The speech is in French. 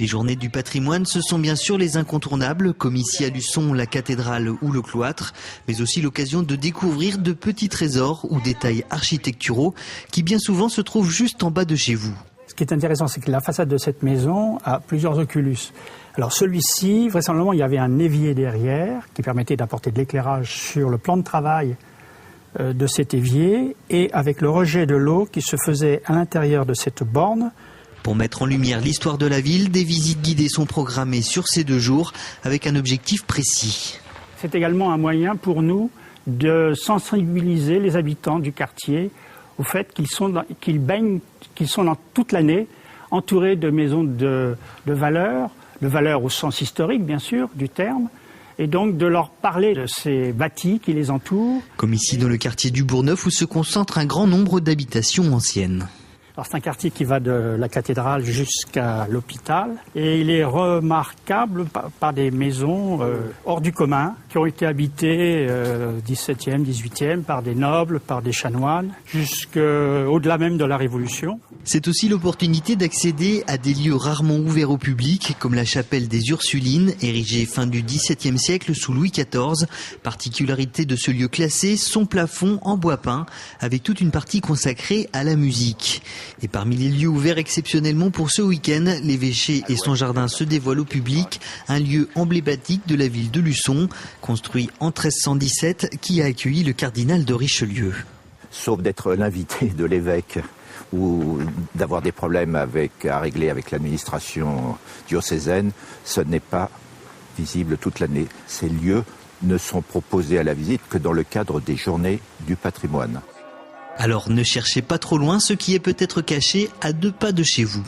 Les journées du patrimoine, ce sont bien sûr les incontournables, comme ici à Luçon, la cathédrale ou le cloître, mais aussi l'occasion de découvrir de petits trésors ou détails architecturaux qui bien souvent se trouvent juste en bas de chez vous. Ce qui est intéressant, c'est que la façade de cette maison a plusieurs oculus. Alors celui-ci, vraisemblablement, il y avait un évier derrière qui permettait d'apporter de l'éclairage sur le plan de travail de cet évier et avec le rejet de l'eau qui se faisait à l'intérieur de cette borne. Pour mettre en lumière l'histoire de la ville, des visites guidées sont programmées sur ces 2 jours avec un objectif précis. C'est également un moyen pour nous de sensibiliser les habitants du quartier au fait qu'ils sont dans toute l'année entourés de maisons de valeur au sens historique bien sûr du terme, et donc de leur parler de ces bâtis qui les entourent. Comme ici dans le quartier du Bourgneuf où se concentre un grand nombre d'habitations anciennes. Alors c'est un quartier qui va de la cathédrale jusqu'à l'hôpital et il est remarquable par des maisons hors du commun qui ont été habitées 17e, 18e par des nobles, par des chanoines, jusqu'au-delà même de la Révolution. C'est aussi l'opportunité d'accéder à des lieux rarement ouverts au public, comme la chapelle des Ursulines, érigée fin du XVIIe siècle sous Louis XIV. Particularité de ce lieu classé, son plafond en bois peint, avec toute une partie consacrée à la musique. Et parmi les lieux ouverts exceptionnellement pour ce week-end, l'évêché et son jardin se dévoilent au public, un lieu emblématique de la ville de Luçon, construit en 1317, qui a accueilli le cardinal de Richelieu. Sauf d'être l'invité de l'évêque ou d'avoir des problèmes à régler avec l'administration diocésaine, ce n'est pas visible toute l'année. Ces lieux ne sont proposés à la visite que dans le cadre des journées du patrimoine. Alors ne cherchez pas trop loin ce qui est peut-être caché à 2 pas de chez vous.